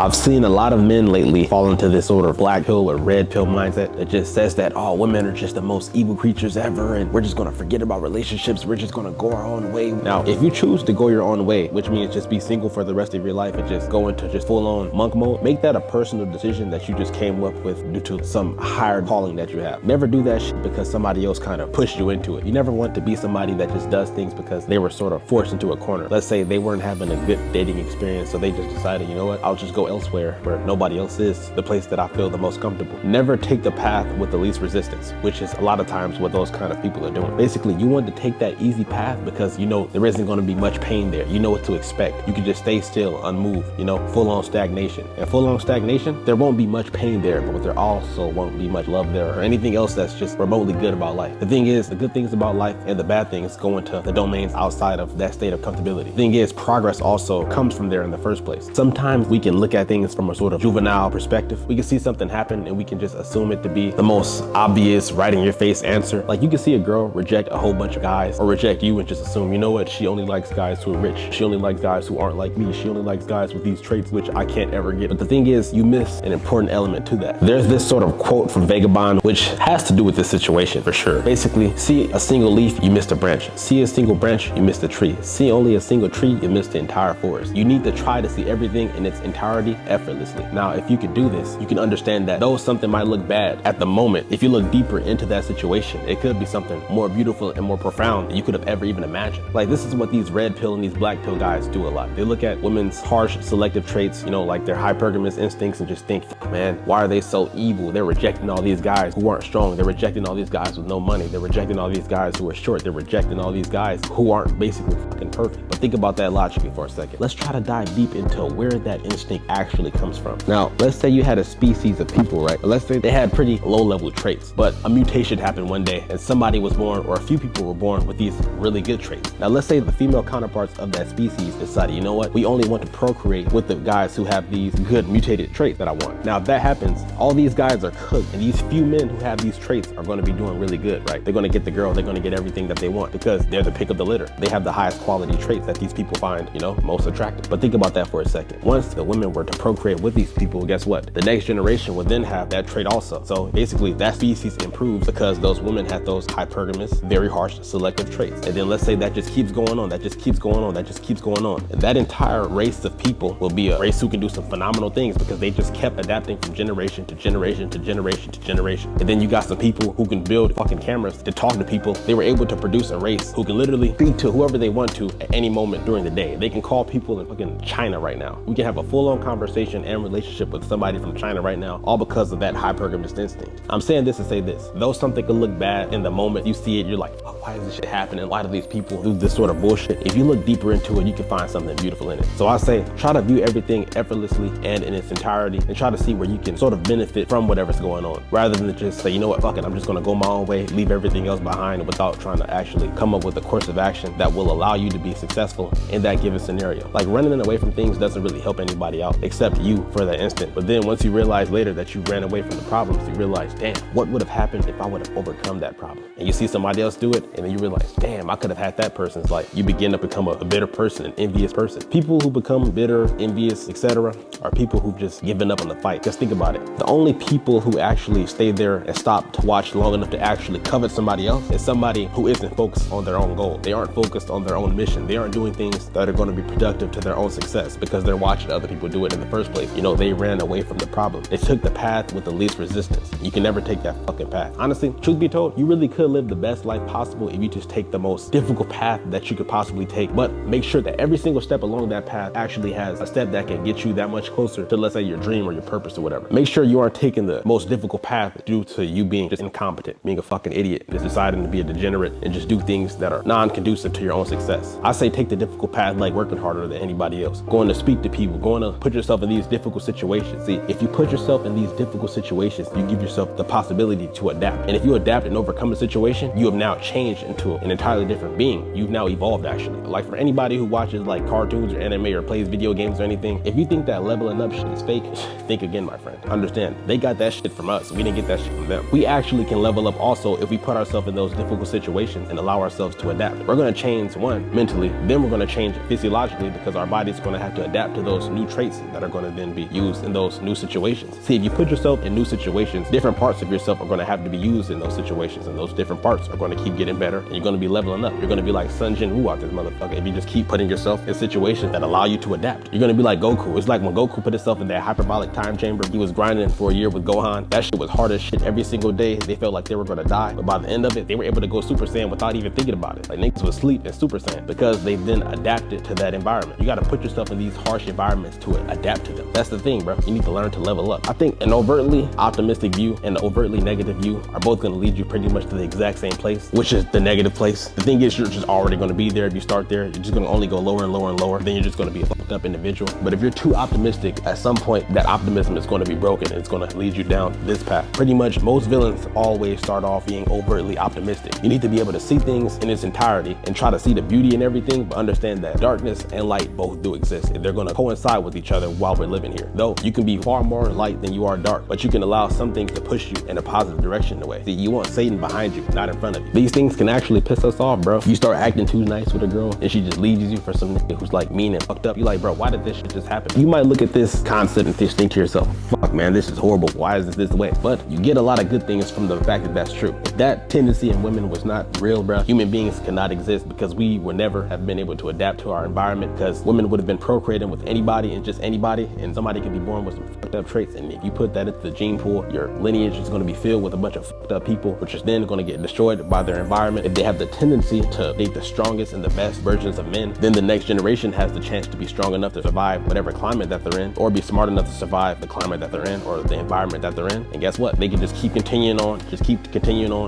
I've seen a lot of men lately fall into this sort of black pill or red pill mindset that just says that, oh, women are just the most evil creatures ever and we're just gonna forget about relationships, we're just gonna go our own way. Now, if you choose to go your own way, which means just be single for the rest of your life and just go into just full-on monk mode, make that a personal decision that you just came up with due to some higher calling that you have. Never do that shit because somebody else kind of pushed you into it. You never want to be somebody that just does things because they were sort of forced into a corner. Let's say they weren't having a good dating experience, so they just decided, you know what, I'll just go elsewhere where nobody else is, the place that I feel the most comfortable. Never take the path with the least resistance, which is a lot of times what those kind of people are doing. Basically, you want to take that easy path because you know there isn't going to be much pain there. You know what to expect. You can just stay still, unmoved, you know, full-on stagnation. And full-on stagnation, there won't be much pain there, but there also won't be much love there or anything else that's just remotely good about life. The thing is, the good things about life and the bad things go into the domains outside of that state of comfortability. The thing is, progress also comes from there in the first place. Sometimes we can look at things from a sort of juvenile perspective. We can see something happen and we can just assume it to be the most obvious, right in your face answer. Like you can see a girl reject a whole bunch of guys or reject you and just assume, you know what, she only likes guys who are rich. She only likes guys who aren't like me. She only likes guys with these traits which I can't ever get. But the thing is, you miss an important element to that. There's this sort of quote from Vagabond which has to do with this situation for sure. Basically, see a single leaf, you missed a branch. See a single branch, you missed a tree. See only a single tree, you missed the entire forest. You need to try to see everything in its entirety effortlessly. Now, if you could do this, you can understand that though something might look bad at the moment, if you look deeper into that situation, it could be something more beautiful and more profound than you could have ever even imagined. Like this is what these red pill and these black pill guys do a lot. They look at women's harsh selective traits, you know, like their hypergamous instincts and just think, man, why are they so evil? They're rejecting all these guys who aren't strong. They're rejecting all these guys with no money. They're rejecting all these guys who are short. They're rejecting all these guys who aren't basically fucking perfect. But think about that logically for a second. Let's try to dive deep into where that instinct actually comes from. Now, let's say you had a species of people, right? Let's say they had pretty low-level traits, but a mutation happened one day and somebody was born, or a few people were born with these really good traits. Now, let's say the female counterparts of that species decided, you know what, we only want to procreate with the guys who have these good mutated traits that I want. Now, if that happens, all these guys are cooked, and these few men who have these traits are going to be doing really good, right? They're going to get the girl, they're going to get everything that they want because they're the pick of the litter. They have the highest quality traits that these people find, you know, most attractive. But think about that for a second. Once the women were to procreate with these people, guess what? The next generation would then have that trait also. So basically that species improves because those women had those hypergamous, very harsh selective traits. And then let's say that just keeps going on, that just keeps going on, that just keeps going on. And that entire race of people will be a race who can do some phenomenal things because they just kept adapting from generation to generation to generation to generation. And then you got some people who can build fucking cameras to talk to people. They were able to produce a race who can literally speak to whoever they want to at any moment during the day. They can call people in fucking China right now. We can have a full-on conversation and relationship with somebody from China right now, all because of that hypergamous instinct. I'm saying this to say this. Though something could look bad in the moment, you see it, you're like, oh, why is this shit happening? Why do these people do this sort of bullshit? If you look deeper into it, you can find something beautiful in it. So I say, try to view everything effortlessly and in its entirety and try to see where you can sort of benefit from whatever's going on, rather than just say, you know what, fuck it, I'm just gonna go my own way, leave everything else behind without trying to actually come up with a course of action that will allow you to be successful in that given scenario. Like running away from things doesn't really help anybody out except you for that instant. But then once you realize later that you ran away from the problems, you realize, damn, what would have happened if I would have overcome that problem? And you see somebody else do it, and then you realize, damn, I could have had that person's life. You begin to become a bitter person, an envious person. People who become bitter, envious, etc. are people who've just given up on the fight. Just think about it. The only people who actually stay there and stop to watch long enough to actually covet somebody else is somebody who isn't focused on their own goal. They aren't focused on their own mission. They aren't doing things that are going to be productive to their own success because they're watching other people do it in the first place. You know, they ran away from the problem. They took the path with the least resistance. You can never take that fucking path. Honestly, truth be told, you really could live the best life possible if you just take the most difficult path that you could possibly take, but make sure that every single step along that path actually has a step that can get you that much closer to, let's say, your dream or your purpose or whatever. Make sure you aren't taking the most difficult path due to you being just incompetent, being a fucking idiot, just deciding to be a degenerate and just do things that are non-conducive to your own success. I say take the difficult path like working harder than anybody else, going to speak to people, going to put yourself in these difficult situations. See, if you put yourself in these difficult situations, you give yourself the possibility to adapt. And if you adapt and overcome a situation, you have now changed changed into an entirely different being. You've now evolved, actually. Like, for anybody who watches like cartoons or anime or plays video games or anything, if you think that leveling up shit is fake, think again, my friend. Understand, they got that shit from us. We didn't get that shit from them. We actually can level up also if we put ourselves in those difficult situations and allow ourselves to adapt. We're gonna change, one, mentally, then we're gonna change physiologically, because our body's gonna have to adapt to those new traits that are gonna then be used in those new situations. See, if you put yourself in new situations, different parts of yourself are gonna have to be used in those situations, and those different parts are gonna keep getting better, and you're gonna be leveling up. You're gonna be like Sun Jin Woo out this motherfucker if you just keep putting yourself in situations that allow you to adapt. You're gonna be like Goku. It's like when Goku put himself in that hyperbolic time chamber, he was grinding for a year with Gohan. That shit was hard as shit every single day. They felt like they were gonna die, but by the end of it, they were able to go Super Saiyan without even thinking about it. Like, niggas would sleep in Super Saiyan because they've then adapted to that environment. You gotta put yourself in these harsh environments to adapt to them. That's the thing, bro. You need to learn to level up. I think an overtly optimistic view and an overtly negative view are both gonna lead you pretty much to the exact same place, which is the negative place. The thing is, you're just already gonna be there. If you start there, you're just gonna only go lower and lower and lower. Then you're just gonna be a fucked up individual. But if you're too optimistic, at some point, that optimism is gonna be broken and it's gonna lead you down this path. Pretty much most villains always start off being overtly optimistic. You need to be able to see things in its entirety and try to see the beauty in everything, but understand that darkness and light both do exist, and they're gonna coincide with each other while we're living here. Though you can be far more light than you are dark, but you can allow some things to push you in a positive direction in a way. See, you want Satan behind you, not in front of you. These things can actually piss us off, bro. You start acting too nice with a girl and she just leaves you for some nigga who's like mean and fucked up. You like, bro, why did this shit just happen? You might look at this concept and just think to yourself, fuck man, this is horrible. Why is this way? But you get a lot of good things from the fact that that's true. If that tendency in women was not real, bro, human beings cannot exist, because we would never have been able to adapt to our environment, because women would have been procreating with anybody and just anybody, and somebody can be born with some fucked up traits, and if you put that into the gene pool, your lineage is going to be filled with a bunch of fucked up people, which is then going to get destroyed by their environment. If they have the tendency to date the strongest and the best versions of men, then the next generation has the chance to be strong enough to survive whatever climate that they're in, or be smart enough to survive the climate that they're in or the environment that they're in. And guess what? They can just keep continuing on,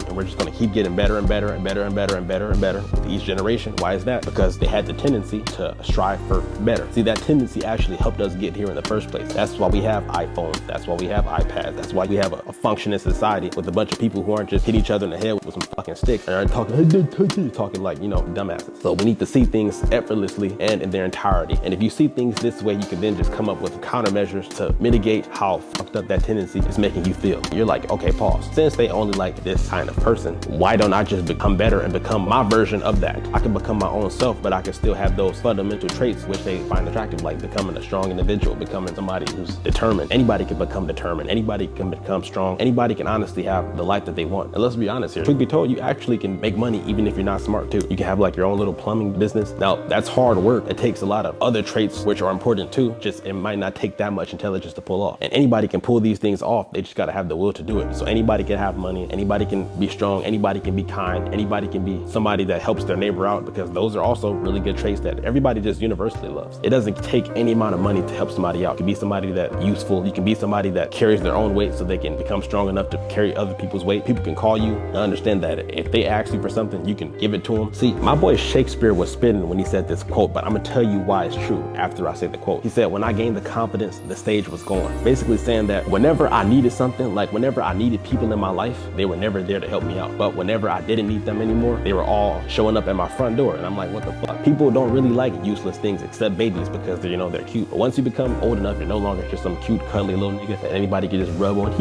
and we're just going to keep getting better and better and better and better and better and better with each generation. Why is that? Because they had the tendency to strive for better. See, that tendency actually helped us get here in the first place. That's why we have iPhones. That's why we have iPads. That's why we have a functioning society with a bunch of people who aren't just hit each other in the head with some fucking sticks and aren't talking like, you know, dumbasses. So we need to see things effortlessly and in their entirety. And if you see things this way, you can then just come up with countermeasures to mitigate how fucked up that tendency is making you feel. You're like, okay, pause. Since they only like this kind of person, why don't I just become better and become my version of that? I can become my own self, but I can still have those fundamental traits which they find attractive, like becoming a strong individual, becoming somebody who's determined. Anybody can become determined. Anybody can become strong. Anybody can honestly have the life that they want. And let's be honest here. Truth be told, you actually can make money even if you're not smart too. You can have like your own little plumbing business. Now, that's hard work. It takes a lot of other traits which are important too. Just it might not take that much intelligence to pull off. And anybody can pull these things off. They just gotta have the will to do it. So anybody can have money. Anybody can be strong. Anybody can be kind. Anybody can be somebody that helps their neighbor out, because those are also really good traits that everybody just universally loves. It doesn't take any amount of money to help somebody out. You can be somebody that's useful. You can be somebody that carries their own weight so they can become strong enough to carry other people's weight. People can call you and understand that if they ask you for something, you can give it to them. See, my boy Shakespeare was spitting when he said this quote, but I'm gonna tell you why it's true after I say the quote. He said, when I gained the confidence, the stage was gone. Basically saying that whenever I needed something, like whenever I needed people in my life, they were never there to help me out. But whenever I didn't need them anymore, they were all showing up at my front door. And I'm like, what the fuck? People don't really like useless things except babies, because they're, you know, they're cute. But once you become old enough, you're no longer just some cute, cuddly little nigga that anybody can just rub on.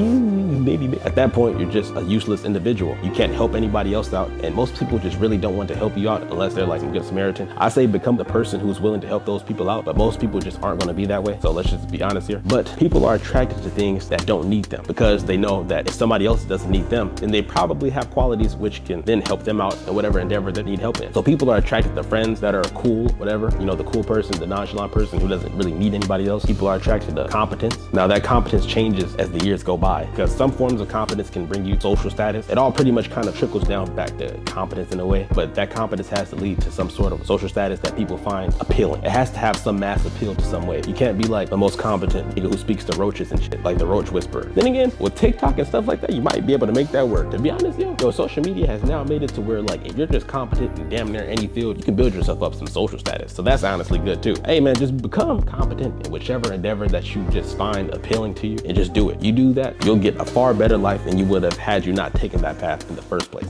Baby. At that point, you're just a useless individual. You can't help anybody else out. And most people just really don't want to help you out unless they're like some good Samaritan. I say become the person who's willing to help those people out, but most people just aren't going to be that way. So let's just be honest here. But people are attracted to things that don't need them, because they know that if somebody else doesn't need them, then they probably have qualities which can then help them out in whatever endeavor they need help in. So people are attracted to friends that are cool, whatever, you know, the cool person, the nonchalant person who doesn't really need anybody else. People are attracted to competence. Now that competence changes as the years go by, because some forms of competence can bring you social status. It all pretty much kind of trickles down back to competence in a way, but that competence has to lead to some sort of social status that people find appealing. It has to have some mass appeal to some way. You can't be like the most competent nigga who speaks to roaches and shit, like the roach whisperer. Then again, with TikTok and stuff like that, you might be able to make that work. To be honest, yo, social media has now made it to where, like, if you're just competent in damn near any field, you can build yourself up some social status. So that's honestly good too. Hey man, just become competent in whichever endeavor that you just find appealing to you, and just do it. You do that, you'll get a far better life than you would have had you not taken that path in the first place.